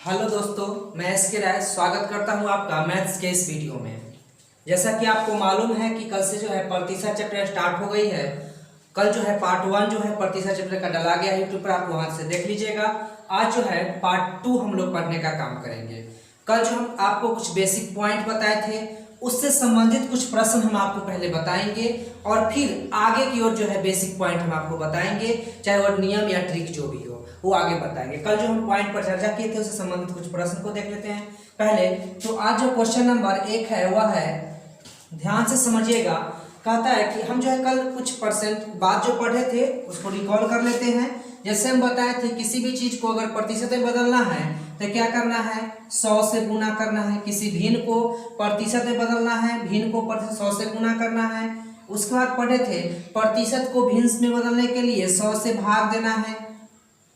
Hello दोस्तों, मैं S के राय स्वागत करता हूं आपका मैथ्स के इस वीडियो में। जैसा कि आपको मालूम है कि कल से जो है प्रतिशत चैप्टर स्टार्ट हो गई है। कल जो है पार्ट 1 जो है प्रतिशत चैप्टर का डला गया यूट्यूब पर, आप वहां से देख लीजिएगा। आज जो है पार्ट 2 हम लोग पढ़ने का काम करेंगे। कल जो हम आपको कुछ बेसिक पॉइंट बताए थे, उससे संबंधित कुछ प्रश्न हम आपको पहले बताएंगे और फिर आगे की ओर जो है बेसिक पॉइंट हम आपको बताएंगे, चाहे वो नियम या ट्रिक जो भी हो वो आगे बताएंगे। कल जो हम पॉइंट पर चर्चा किए थे उससे संबंधित कुछ प्रश्न को देख लेते हैं पहले। तो आज जो क्वेश्चन नंबर 1 है वह है, ध्यान से समझिएगा। कहता है कि हम जो है कल कुछ परसेंट बात जो पढ़े थे उसको रिकॉल कर लेते हैं। जैसे हम बताए थे किसी भी चीज को अगर प्रतिशत में बदलना है तो क्या करना है, 100 से गुना करना है। किसी भिन्न को प्रतिशत में बदलना है, भिन्न को 100 से गुना करना है। उसके बाद पढ़े थे प्रतिशत को भिन्न में बदलने के लिए 100 से भाग देना है,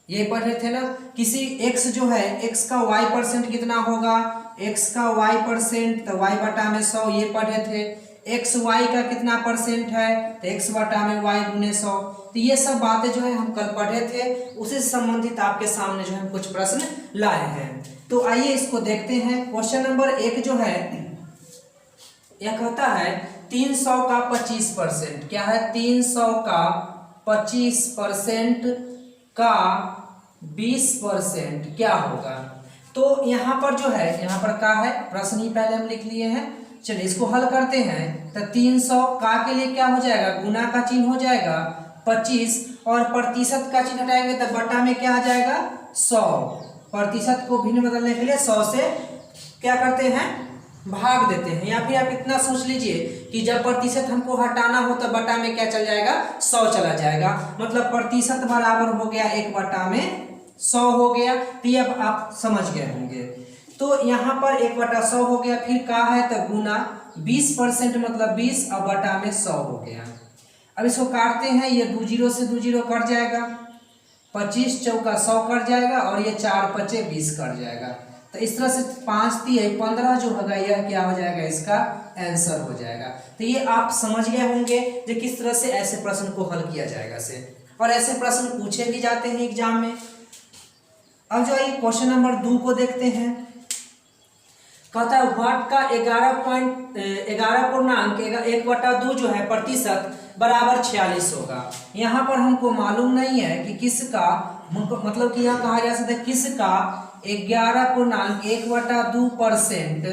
ये पढ़े थे ना। किसी x जो है x का y% कितना होगा, x का y% तो y बटा में 100, ये पढ़े थे। x y का कितना परसेंट है तो x बटा में y गुने 100। तो ये सब बातें जो है हम कल पढ़े थे, उसी से संबंधित आपके सामने जो है कुछ प्रश्न लाए हैं। तो आइए इसको देखते हैं। क्वेश्चन नंबर 1 जो है यह कहता है 300 का 25%। क्या है, 300 का 25% का 20% क्या होगा। तो यहाँ पर जो है, यहाँ पर का है प्रश्न ही पहले हम लिख लिए हैं। चलिए इसको हल करते हैं। तो 300 का के लिए क्या हो जाएगा, गुना का चिन्ह हो जाएगा 25 और प्रतिशत का चिन्ह हटाएंगे तो बटा में क्या आ जाएगा 100। प्रतिशत को भिन्न बदलने के लिए 100 से क्या करते हैं, भाग देते हैं। या फिर आप इतना सोच लीजिए कि जब प्रतिशत हमको हटाना हो तो बटा में क्या चल जाएगा, 100 चला जाएगा। मतलब प्रतिशत बराबर हो गया 1 बटा में 100 हो गया। तो ये अब आप समझ गए होंगे। तो यहाँ पर 1 बटा 100 हो गया, फिर का है तो गुना 20% मतलब 20 और बटा में 100 हो गया। अब इसको काटते हैं, ये 2 जीरो से 2 जीरो कट जाएगा, 25 चौका 100 कट जाएगा और ये 4 पचे 20 कट जाएगा। तो इस तरह से 5 3 15 जो होगा यह क्या हो जाएगा, इसका आंसर हो जाएगा। तो ये आप समझ गए होंगे कि किस तरह से ऐसे प्रश्न को हल किया जाएगा से, और ऐसे प्रश्न पूछे भी जाते हैं एग्जाम में। अब जो है क्वेश्चन नंबर 2 को देखते हैं। कहता है वाट का 11 पूर्णांक 1/2 जो है प्रतिशत बराबर 46 होगा। यहाँ पर हमको मालूम नहीं है कि किसका, मतलब कि यहाँ कहा जा सकता है किसका 11.1/2%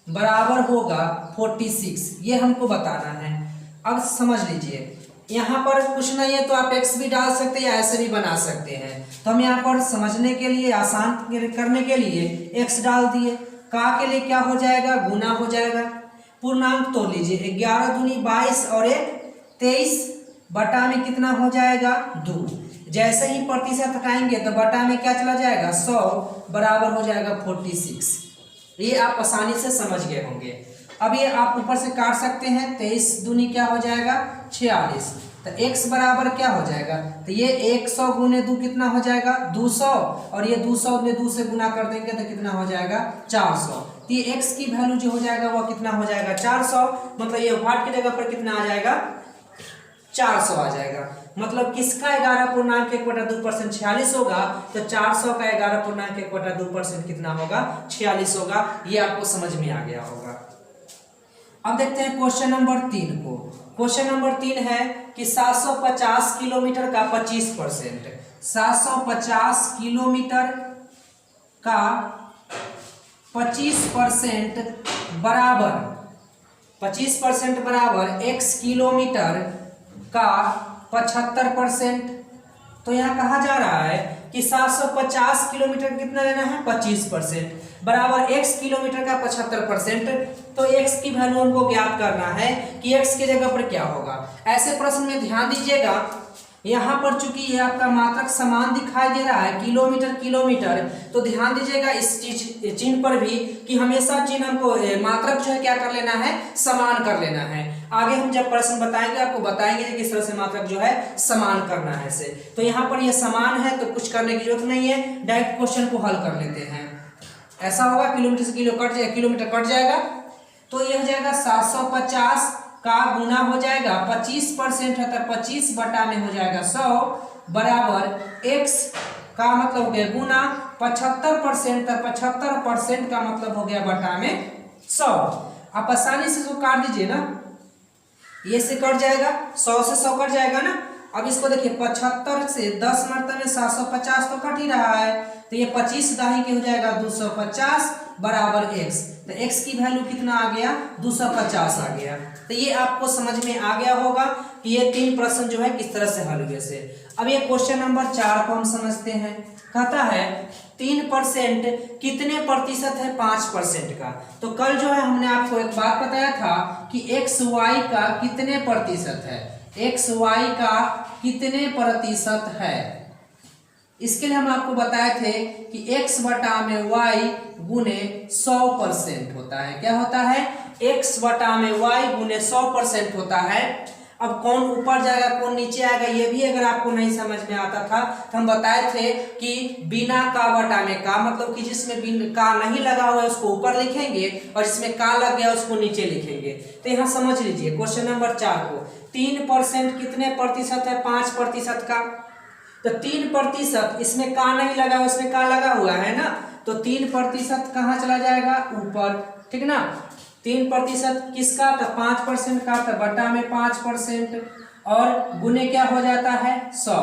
बराबर होगा 46, ये हमको बताना है। अब समझ लीजिए, यहाँ पर कुछ नहीं है तो आप x भी डाल सकते हैं या ऐसे भी बना सकते हैं। तो हम यहाँ पर समझने के लिए, आसान करने के लिए x डाल दिए। का के लिए क्या हो जाएगा, गुना हो जाएगा। पूर्णांक तोड़ लीजिए, 11 दूनी 22 और 1 23 बटा में कितना हो जाएगा 2। जैसे ही प्रतिशत हटाएंगे तो बटा में क्या चला जाएगा 100 बराबर हो जाएगा 46। ये आप आसानी से समझ गए होंगे। अब ये आप ऊपर से काट सकते हैं, 23 दूनी क्या हो जाएगा 46। तो x बराबर क्या हो जाएगा, तो ये 100 गुने 2 कितना हो जाएगा 200 और ये 200 में 2 से गुना कर देंगे तो कितना हो जाएगा 400। तो ये x की वैल्यू जो हो जाएगा वह कितना हो जाएगा 400। मतलब ये वाट की जगह पर कितना आ जाएगा 400 आ जाएगा। मतलब किसका 11.1/2% 46 होगा, तो 400 का 11.1/2% कितना होगा 46 होगा। ये आपको समझ में आ गया होगा। अब देखते हैं क्वेश्चन नंबर 3 को। क्वेश्चन नंबर 3 है कि 750 किलोमीटर का 25%, 750 किलोमीटर का 25% बराबर 25% बराबर x किलोमीटर का 75%। तो यहाँ कहा जा रहा है कि 750 किलोमीटर कितना लेना है 25% बराबर x किलोमीटर का 75%। तो x की वैल्यू हमको ज्ञात करना है कि x की जगह पर क्या होगा। ऐसे प्रश्न में ध्यान दीजिएगा, यहाँ पर चूंकि ये आपका मात्रक समान दिखाई दे रहा है किलोमीटर किलोमीटर, तो ध्यान दीजिएगा इस चीज चिन्ह पर भी कि हमेशा चिन्ह हमको मात्रक जो है क्या कर लेना है, समान कर लेना है। आगे हम जब प्रश्न बताएंगे आपको बताएंगे कि किस तरह से मात्रक जो है समान करना है से। तो यहाँ पर ये समान है तो कुछ करने की जरूरत नहीं है, डायरेक्ट क्वेश्चन को हल कर लेते हैं। ऐसा होगा किलोमीटर से किलोमीटर कट जाएगा, तो ये हो जाएगा 750 का गुना हो जाएगा 25% है तो 25 बटा में हो जाएगा 100 बराबर x का मतलब हो गया गुना 75%, 75% का मतलब हो गया बटा में 100। आप आसानी से इसको काट दीजिए ना, ये से कट जाएगा, 100 से 100 कट जाएगा ना। अब इसको देखिए 75 से 10 मरतबे 750 तो कट ही रहा है, तो ये 25 दाही के हो जाएगा 250 बराबर x। तो x की वैल्यू कितना आ गया 250 आ गया। तो ये आपको समझ में आ गया होगा कि ये 3 प्रश्न जो है किस तरह से हल हुए से। अब ये क्वेश्चन नंबर 4 को हम समझते हैं। कहता है 3% कितने प्रतिशत है 5% का। तो कल जो है हमने आपको एक बात बताया था कि xy का कितने प्रतिशत है, xy का कितने प्रतिशत है। इसके लिए हम आपको बताए थे कि x बटा में y गुने 100% होता है। क्या होता है, x बटा में y गुने 100% होता है। अब कौन ऊपर जाएगा कौन नीचे आएगा ये भी अगर आपको नहीं समझ में आता था तो हम बताए थे कि बिना का बटा में का, मतलब कि जिसमें का नहीं लगा हुआ है उसको ऊपर लिखेंगे और जिसमें का लग गया उसको नीचे लिखेंगे। तो यहाँ समझ लीजिए क्वेश्चन नंबर 4 को 3% कितने प्रतिशत है 5% का। तो 3% इसमें का नहीं लगा हुआ, इसमें का लगा हुआ है ना, तो 3% कहाँ चला जाएगा ऊपर, ठीक ना। 3% किसका, तो 5% का, तो बटा में 5% और गुने क्या हो जाता है 100।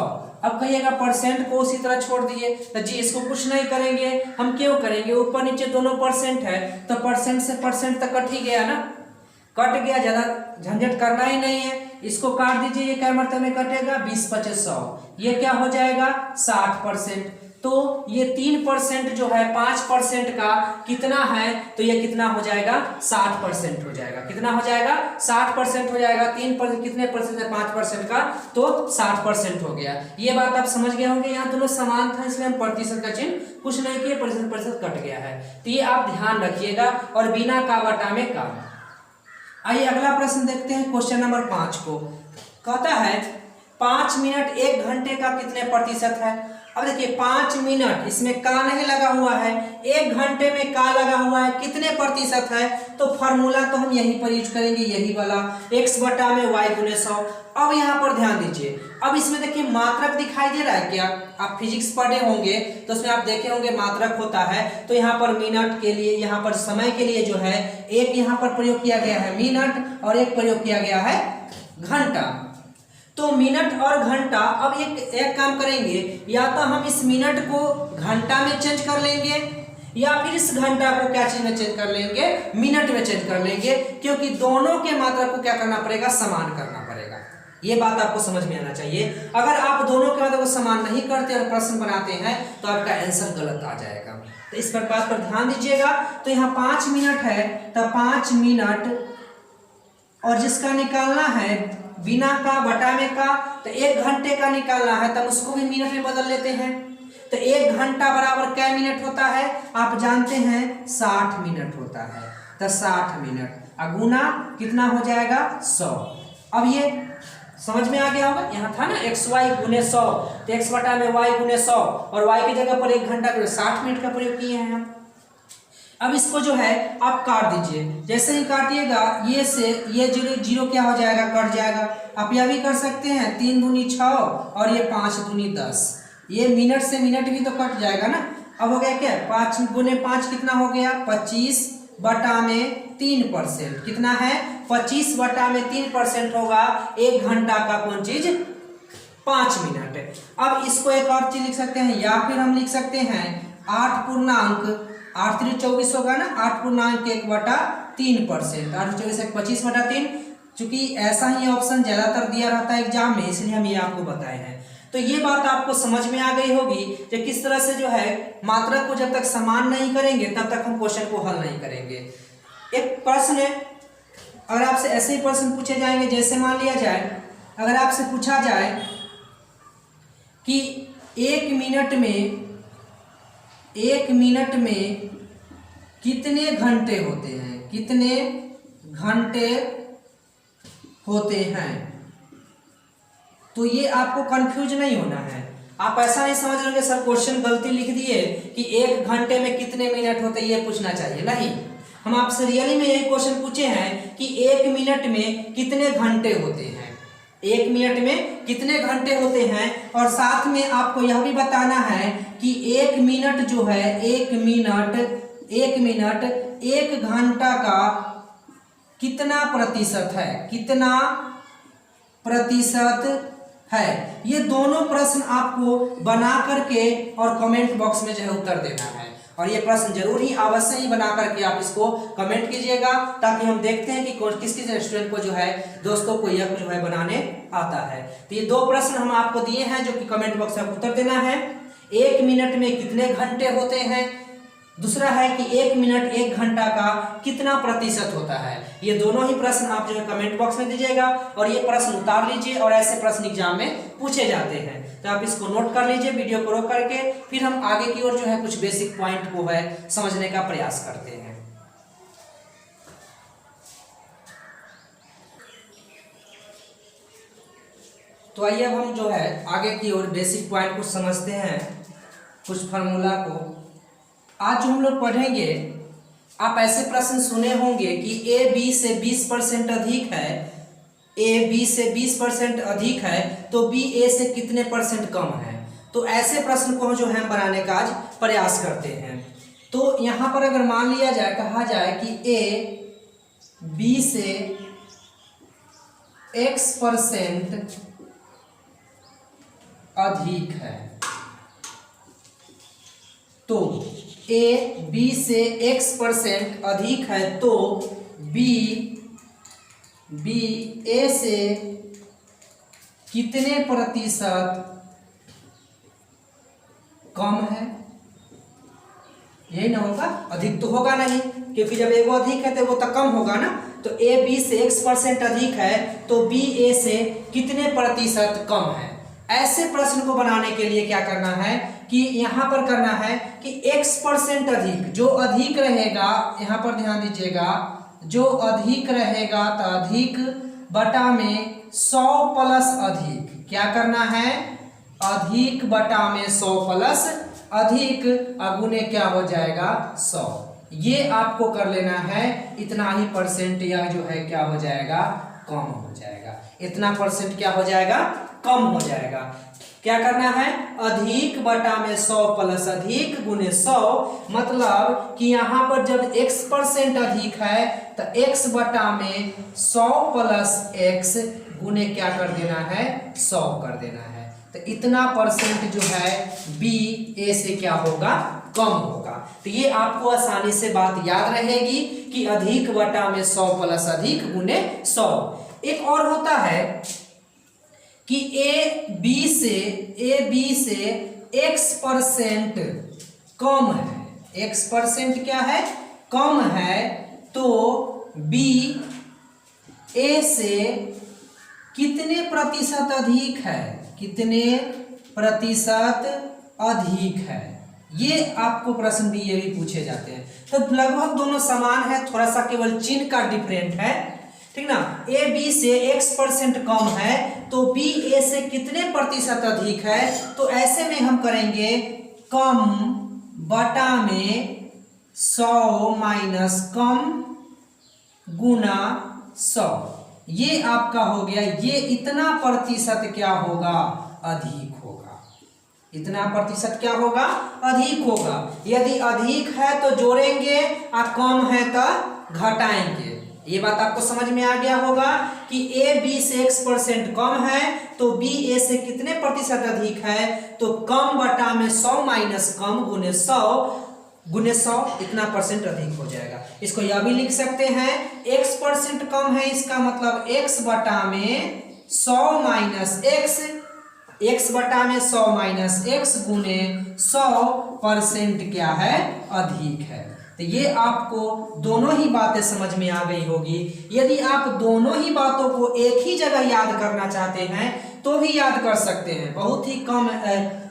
अब कहिएगा परसेंट को उसी तरह छोड़ दिए, तो जी इसको कुछ नहीं करेंगे, हम क्यों करेंगे, ऊपर नीचे दोनों परसेंट है तो परसेंट से परसेंट तक कट ही गया ना, कट गया, ज्यादा झंझट करना ही नहीं है। इसको काट दीजिए, ये क्या मरतबे में कटेगा 20-25-100, ये क्या हो जाएगा 60%। तो ये 3% जो है 5% का कितना है, तो ये कितना हो जाएगा 60% हो जाएगा। कितना हो जाएगा 60% हो जाएगा। 3% कितने परसेंट है 5% का, तो 60% हो गया। ये बात आप समझ गए होंगे। यहाँ दोनों समान था इसलिए हम प्रतिशत का चिन्ह कुछ नहीं किए, प्रतिशत कट गया है। तो ये आप ध्यान रखिएगा, और बिना का बटा में का। आइए अगला प्रश्न देखते हैं क्वेश्चन नंबर 5 को। कहता है 5 मिनट 1 घंटे का कितने प्रतिशत है। अब देखिए 5 मिनट इसमें का नहीं लगा हुआ है, 1 घंटे में का लगा हुआ है, कितने प्रतिशत है, तो फार्मूला तो हम यहीं पर यूज करेंगे, यही वाला x बटा में y गुने 100। अब यहाँ पर ध्यान दीजिए, अब इसमें देखिए मात्रक दिखाई दे रहा है क्या, आप फिजिक्स पढ़े होंगे तो उसमें आप देखे होंगे मात्रक होता है। तो यहाँ पर मिनट के लिए, यहाँ पर समय के लिए जो है एक यहाँ पर प्रयोग किया गया है मिनट और एक प्रयोग किया गया है घंटा। तो मिनट और घंटा, अब एक काम करेंगे, या तो हम इस मिनट को घंटा में चेंज कर लेंगे या फिर इस घंटा को क्या चीज में चेंज कर लेंगे, मिनट में चेंज कर लेंगे, क्योंकि दोनों के मात्रा को क्या करना पड़ेगा, समान करना पड़ेगा। ये बात आपको समझ में आना चाहिए। अगर आप दोनों के मात्रा को समान नहीं करते और प्रश्न बनाते हैं तो आपका आंसर गलत आ जाएगा। तो इस पर बात पर ध्यान दीजिएगा। तो यहाँ 5 मिनट है तो 5 मिनट, और जिसका निकालना है बिना का बटा में का, तो 1 घंटे का निकालना है तब उसको भी मिनट में बदल लेते हैं। तो 1 घंटा बराबर क्या मिनट होता है, आप जानते हैं 60 मिनट होता है। तो 60 मिनट अगुना कितना हो जाएगा 100। अब ये समझ में आ गया होगा, यहाँ था ना xy गुने 100, तो x बटा में y गुने 100 और y की जगह पर 1 घंटा के 60 मिनट का प्रयोग किए हैं हम। अब इसको जो है आप काट दीजिए, जैसे ही काटिएगा ये से ये जीरो क्या हो जाएगा, कट जाएगा। आप यह भी कर सकते हैं 3 दूनी 6 और ये 5 दूनी 10, ये मिनट से मिनट भी तो कट जाएगा ना। अब हो गया क्या, 5 गुने 5 कितना हो गया 25 बटा में 3%, कितना है 25 बटा में 3% होगा 1 घंटा का कौन चीज 5 मिनट। अब इसको एक और चीज लिख सकते हैं, या फिर हम लिख सकते हैं 8 पूर्णांक 8 3 24 होगा ना, 8 पूर्णांक 1 बटा 3%, 8 24 25 बटा 3। चूंकि ऐसा ही ऑप्शन ज्यादातर दिया रहता है एग्जाम में, इसलिए हम ये आपको बताए हैं। तो ये बात आपको समझ में आ गई होगी कि किस तरह से जो है मात्रक को जब तक समान नहीं करेंगे तब तक हम क्वेश्चन को हल नहीं करेंगे। एक प्रश्न है, अगर आपसे ऐसे ही प्रश्न पूछे जाएंगे, जैसे मान लिया जाए अगर आपसे पूछा जाए कि 1 मिनट में कितने घंटे होते हैं, कितने घंटे होते हैं, तो ये आपको कंफ्यूज नहीं होना है। आप ऐसा नहीं समझ रहे सर क्वेश्चन गलती लिख दिए कि 1 घंटे में कितने मिनट होते हैं, ये पूछना चाहिए नहीं। हम आपसे रियली में यही क्वेश्चन पूछे हैं कि 1 मिनट में कितने घंटे होते हैं। 1 मिनट में कितने घंटे होते हैं, और साथ में आपको यह भी बताना है कि 1 मिनट जो है 1 मिनट 1 घंटा का कितना प्रतिशत है, कितना प्रतिशत है। ये दोनों प्रश्न आपको बना करके और कमेंट बॉक्स में जो है उत्तर देना है, और ये प्रश्न जरूर ही अवश्य ही बना करके आप इसको कमेंट कीजिएगा, ताकि हम देखते हैं कि किस किस स्टूडेंट को जो है दोस्तों को यह जो है बनाने आता है। तो ये 2 प्रश्न हम आपको दिए हैं जो कि कमेंट बॉक्स में उत्तर देना है। 1 मिनट में कितने घंटे होते हैं, दूसरा है कि 1 मिनट 1 घंटा का कितना प्रतिशत होता है। ये दोनों ही प्रश्न आप जो है कमेंट बॉक्स में दीजिएगा, और ये प्रश्न उतार लीजिए, और ऐसे प्रश्न एग्जाम में पूछे जाते हैं, तो आप इसको नोट कर लीजिए वीडियो को रोक करके। फिर हम आगे की ओर जो है कुछ बेसिक पॉइंट को है समझने का प्रयास करते हैं। तो आइए अब हम जो है आगे की ओर बेसिक पॉइंट को समझते हैं, कुछ फार्मूला को। आज जो हम लोग पढ़ेंगे, आप ऐसे प्रश्न सुने होंगे कि ए बी से 20% अधिक है, ए बी से 20% अधिक है, तो बी ए से कितने % कम है। तो ऐसे प्रश्न को जो है बनाने का आज प्रयास करते हैं। तो यहाँ पर अगर मान लिया जाए, कहा जाए कि ए बी से X% अधिक है, तो ए बी से X% अधिक है, तो बी ए से कितने प्रतिशत कम है। यही ना होगा, अधिक तो होगा नहीं, क्योंकि जब एगो अधिक है तो एगो तो कम होगा ना। तो ए बी से X% अधिक है, तो बी ए से कितने प्रतिशत कम है। ऐसे प्रश्न को बनाने के लिए क्या करना है कि यहां पर करना है कि X% अधिक, जो अधिक रहेगा, यहां पर ध्यान दीजिएगा, जो अधिक रहेगा तो अधिक बटा में 100 प्लस अधिक। क्या करना है, अधिक बटा में 100 प्लस अधिक, अगुने क्या हो जाएगा 100। ये आपको कर लेना है, इतना ही % या जो है क्या हो जाएगा, कम हो जाएगा। इतना % क्या हो जाएगा, कम हो जाएगा। क्या करना है, अधिक बटा में 100 प्लस अधिक गुने 100, मतलब कि यहाँ पर जब X% अधिक है तो X बटा में 100 प्लस X गुने क्या कर देना है, 100 कर देना है। तो इतना % जो है बी ए से क्या होगा, कम होगा। तो ये आपको आसानी से बात याद रहेगी कि अधिक बटा में 100 प्लस अधिक गुने 100। एक और होता है कि ए बी से X% कम है, X% क्या है, कम है, तो बी ए से कितने प्रतिशत अधिक है, कितने प्रतिशत अधिक है। ये आपको प्रश्न भी ये भी पूछे जाते हैं। तो लगभग दोनों समान है, थोड़ा सा केवल चिन्ह का डिफरेंट है, ठीक ना। ए बी से X% कम है, तो बी ए से कितने प्रतिशत अधिक है। तो ऐसे में हम करेंगे कम बटा में 100 माइनस कम गुना 100। ये आपका हो गया, ये इतना प्रतिशत क्या होगा, अधिक होगा। इतना प्रतिशत क्या होगा, अधिक होगा। यदि अधिक है तो जोड़ेंगे और कम है तो घटाएंगे। ये बात आपको समझ में आ गया होगा कि ए बी से X% कम है, तो बी ए से कितने प्रतिशत अधिक है, तो कम बटा में 100 माइनस कम गुने 100 इतना % अधिक हो जाएगा। इसको यह भी लिख सकते हैं, X% कम है, इसका मतलब X बटा में 100 माइनस X बटा में 100 माइनस X गुने 100% क्या है, अधिक है। तो ये आपको दोनों ही बातें समझ में आ गई होगी। यदि आप दोनों ही बातों को एक ही जगह याद करना चाहते हैं तो भी याद कर सकते हैं, बहुत ही कम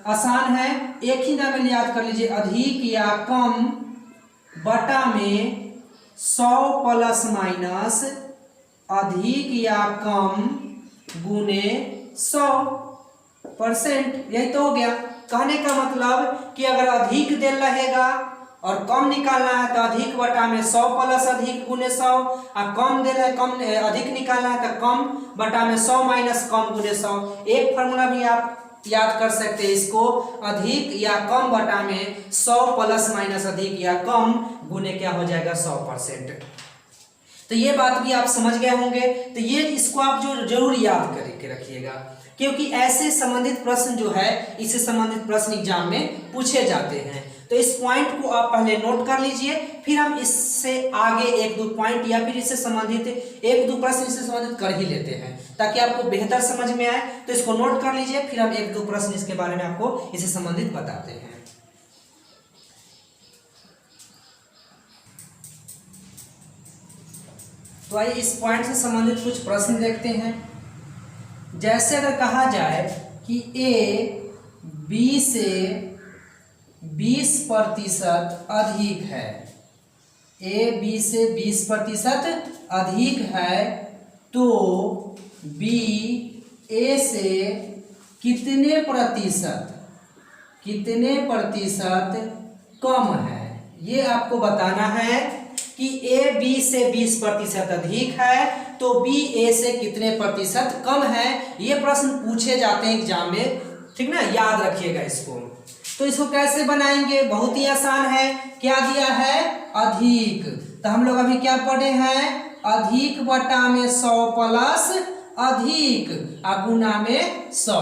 आसान है। एक ही जगह में याद कर लीजिए, अधिक या कम बटा में 100 प्लस माइनस अधिक या कम गुने 100%। यही तो हो गया। कहने का मतलब कि अगर अधिक देल रहेगा और कम निकालना है तो अधिक बटा में 100 प्लस अधिक गुने 100, और कम देना है कम अधिक निकालना है तो कम बटा में 100 माइनस कम गुने 100। एक फार्मूला भी आप याद कर सकते हैं इसको, अधिक या कम बटा में 100 प्लस माइनस अधिक या कम गुने क्या हो जाएगा 100%। तो ये बात भी आप समझ गए होंगे। तो ये इसको आप जो जरूर याद करके रखिएगा, क्योंकि ऐसे संबंधित प्रश्न जो है इससे संबंधित प्रश्न एग्जाम में पूछे जाते हैं। तो इस पॉइंट को आप पहले नोट कर लीजिए, फिर हम इससे आगे एक दो पॉइंट या फिर इससे संबंधित एक दो प्रश्न इससे संबंधित कर ही लेते हैं ताकि आपको बेहतर समझ में आए। तो इसको नोट कर लीजिए, फिर हम एक दो प्रश्न इसके बारे में आपको इससे संबंधित बताते हैं। तो आइए इस पॉइंट से संबंधित कुछ प्रश्न देखते हैं। जैसे अगर कहा जाए कि ए बी से 20% अधिक है, ए बी से 20% अधिक है, तो बी ए से कितने प्रतिशत कम है। ये आपको बताना है कि ए बी से 20% अधिक है तो बी ए से कितने प्रतिशत कम है। ये प्रश्न पूछे जाते हैं एग्जाम में, ठीक ना, याद रखिएगा इसको। तो इसको कैसे बनाएंगे, बहुत ही आसान है। क्या दिया है, अधिक, तो हम लोग अभी क्या पढ़े हैं, अधिक बटा में 100 प्लस अधिक गुना में 100।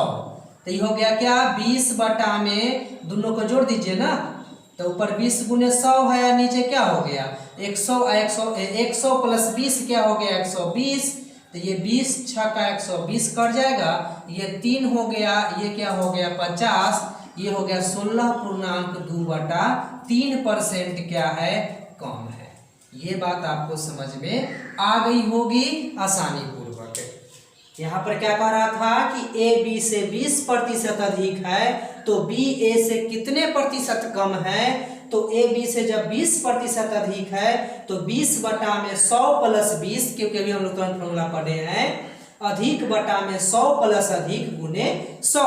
तो ये हो गया क्या, 20 बटा में, दोनों को जोड़ दीजिए ना, तो ऊपर 20 गुने 100 है, नीचे क्या हो गया 100 प्लस 20 क्या हो गया 120। तो ये 20 छक्का 120 कट जाएगा, ये 3 हो गया, ये क्या हो गया 50, ये हो गया 16.2/3% क्या है, कम है। ये बात आपको समझ में आ गई होगी आसानी पूर्वक। यहाँ पर क्या कह रहा था कि ए बी से 20% अधिक है तो बी ए से कितने प्रतिशत कम है। तो ए बी से जब 20% अधिक है तो 20 बटा में 100 प्लस 20, क्योंकि अभी हम लोग तुरंत फॉर्मूला पढ़े हैं, अधिक बटा में 100 प्लस अधिक गुने 100।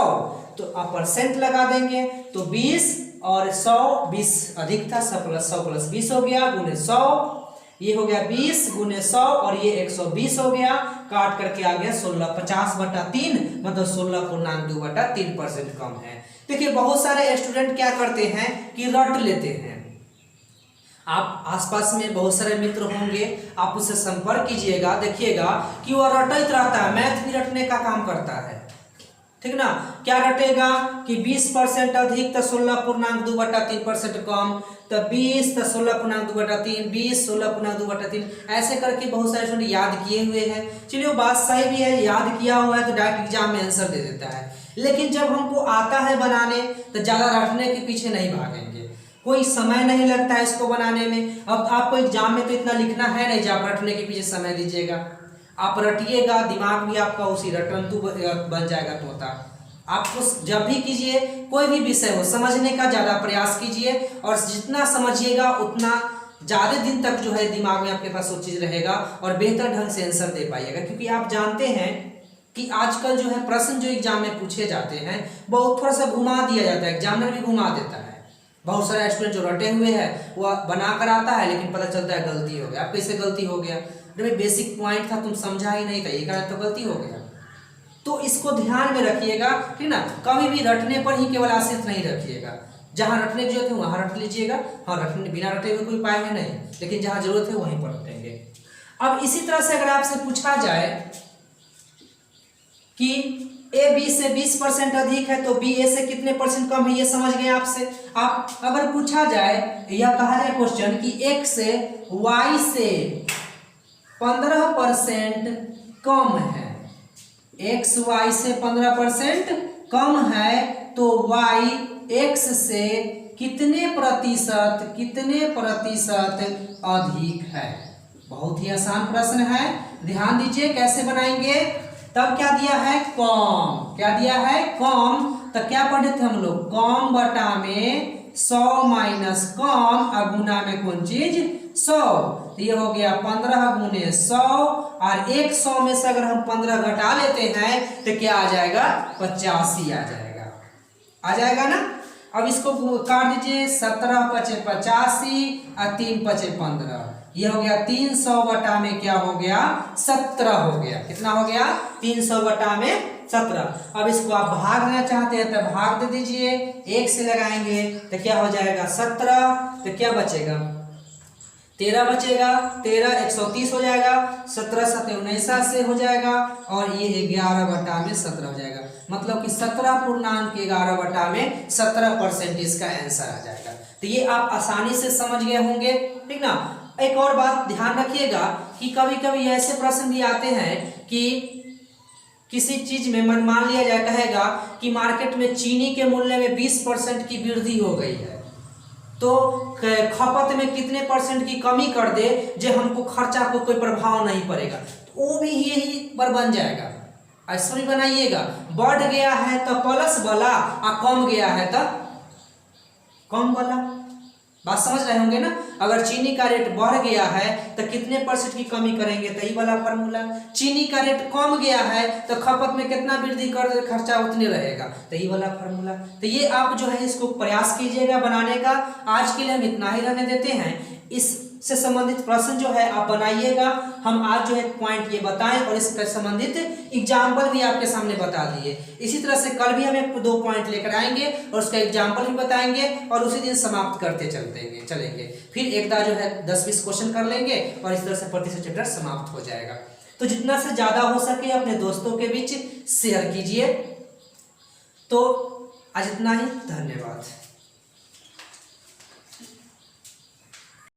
तो आप परसेंट लगा देंगे, तो 20 और 100, 20 अधिक था, 100 प्लस 20 हो गया गुने 100, ये हो गया 20 गुने 100 और ये 120 हो गया, काट करके आ गया 16, 50/3 मतलब 16.2/3% कम है। देखिए बहुत सारे स्टूडेंट क्या करते हैं कि रट लेते हैं। आप आसपास में बहुत सारे मित्र होंगे, आप उससे संपर्क कीजिएगा, देखिएगा कि वह रटते रहता है, मैथ भी रटने का काम करता है, ठीक ना। क्या रटेगा कि 20% अधिक तो 16.2/3% कम, तो 20 तो 16.2/3, 20 16.2/3, ऐसे करके बहुत सारे स्टूडेंट याद किए हुए हैं। चलिए वो बात सही भी है, याद किया हुआ है तो डायरेक्ट एग्जाम में आंसर दे देता है। लेकिन जब हमको आता है बनाने तो ज़्यादा रटने के पीछे नहीं भागेंगे, कोई समय नहीं लगता है इसको बनाने में। अब आपको एग्जाम में तो इतना लिखना है नहीं जब आप रटने के पीछे समय दीजिएगा। आप रटिएगा, दिमाग भी आपका उसी रटंतु बन जाएगा तोता। आपको जब भी कीजिए कोई भी विषय हो, समझने का ज़्यादा प्रयास कीजिए, और जितना समझिएगा उतना ज़्यादा दिन तक जो है दिमाग में आपके पास वो चीज़ रहेगा और बेहतर ढंग से आंसर दे पाइएगा। क्योंकि आप जानते हैं कि आजकल जो है प्रश्न जो एग्जाम में पूछे जाते हैं बहुत थोड़ा सा घुमा दिया जाता है, एग्जामिनर भी घुमा देता है। बहुत सारे स्टूडेंट जो रटे हुए हैं वो बना कर आता है, लेकिन पता चलता है गलती हो गया। अब कैसे गलती हो गया, अरे बेसिक पॉइंट था तुम समझा ही नहीं था, ये कारण तो गलती हो गया। तो इसको ध्यान में रखिएगा, ठीक ना। कभी भी रटने पर ही केवल आश्रित नहीं रखिएगा, जहाँ रटने की जरूरत है वहाँ रट लीजिएगा। हाँ, रटने बिना रटे हुए कोई उपाय है नहीं, लेकिन जहाँ जरूरत है वहीं पर रटेंगे। अब इसी तरह से अगर आपसे पूछा जाए कि ए बी से 20% अधिक है तो बी ए से कितने परसेंट कम है, ये समझ गए आपसे। आप अगर पूछा जाए या कहा जाए क्वेश्चन कि एक्स से वाई से 15% कम है, एक्स वाई से 15% कम है तो वाई एक्स से कितने प्रतिशत अधिक है। बहुत ही आसान प्रश्न है, ध्यान दीजिए कैसे बनाएंगे। तब क्या दिया है, कम, क्या दिया है कम, तो क्या पढ़े थे हम लोग, कम बटा में 100 माइनस कम गुना में कौन चीज 100। तो ये हो गया 15 गुने 100, और 100 में से अगर हम 15 घटा लेते हैं तो क्या आ जाएगा 85 आ जाएगा ना। अब इसको काट दीजिए, 17 पचे 85 और 3 पचे 15, ये हो गया 300 बटा में क्या हो गया 17 हो गया। कितना हो गया 300 बटा में 17। अब इसको आप भाग देना चाहते हैं तो भाग दे दीजिए, 1 से लगाएंगे तो क्या हो जाएगा 17, तो क्या बचेगा 13 बचेगा, 13 130 हो जाएगा, 17 7 19 से हो जाएगा और ये 11 बटा में 17 हो जाएगा। मतलब कि 17.11 बटा में 17% इसका आंसर आ जाएगा। तो ये आप आसानी से समझ गए होंगे, ठीक ना। एक और बात ध्यान रखिएगा कि कभी कभी ऐसे प्रश्न भी आते हैं कि किसी चीज में मान लिया जाए कहेगा कि मार्केट में चीनी के मूल्य में 20% की वृद्धि हो गई है, तो खपत में कितने % की कमी कर दे जो हमको खर्चा को कोई प्रभाव नहीं पड़ेगा, तो वो भी यही पर बन जाएगा। ऐसा भी बनाइएगा, बढ़ गया है तो प्लस वाला और कम गया है तो कम वाला। बात समझ रहे होंगे ना। अगर चीनी का रेट बढ़ गया है तो कितने % की कमी करेंगे, तो ये वाला फार्मूला। चीनी का रेट कम गया है तो खपत में कितना वृद्धि कर दे, खर्चा उतने रहेगा, तो ये वाला फार्मूला। तो ये आप जो है इसको प्रयास कीजिएगा बनाने का। आज के लिए हम इतना ही रहने देते हैं। इससे संबंधित प्रश्न जो है आप बनाइएगा। हम आज जो है पॉइंट ये बताएं और इससे संबंधित एग्जाम्पल भी आपके सामने बता दिए। इसी तरह से कल भी हम 1-2 पॉइंट लेकर आएंगे और उसका एग्जाम्पल भी बताएंगे और उसी दिन समाप्त करते चलेंगे। फिर एक जो है 10-20 क्वेश्चन कर लेंगे और इस तरह से प्रतिशत चैप्टर समाप्त हो जाएगा। तो जितना से ज्यादा हो सके अपने दोस्तों के बीच शेयर कीजिए। तो आज इतना ही, धन्यवाद।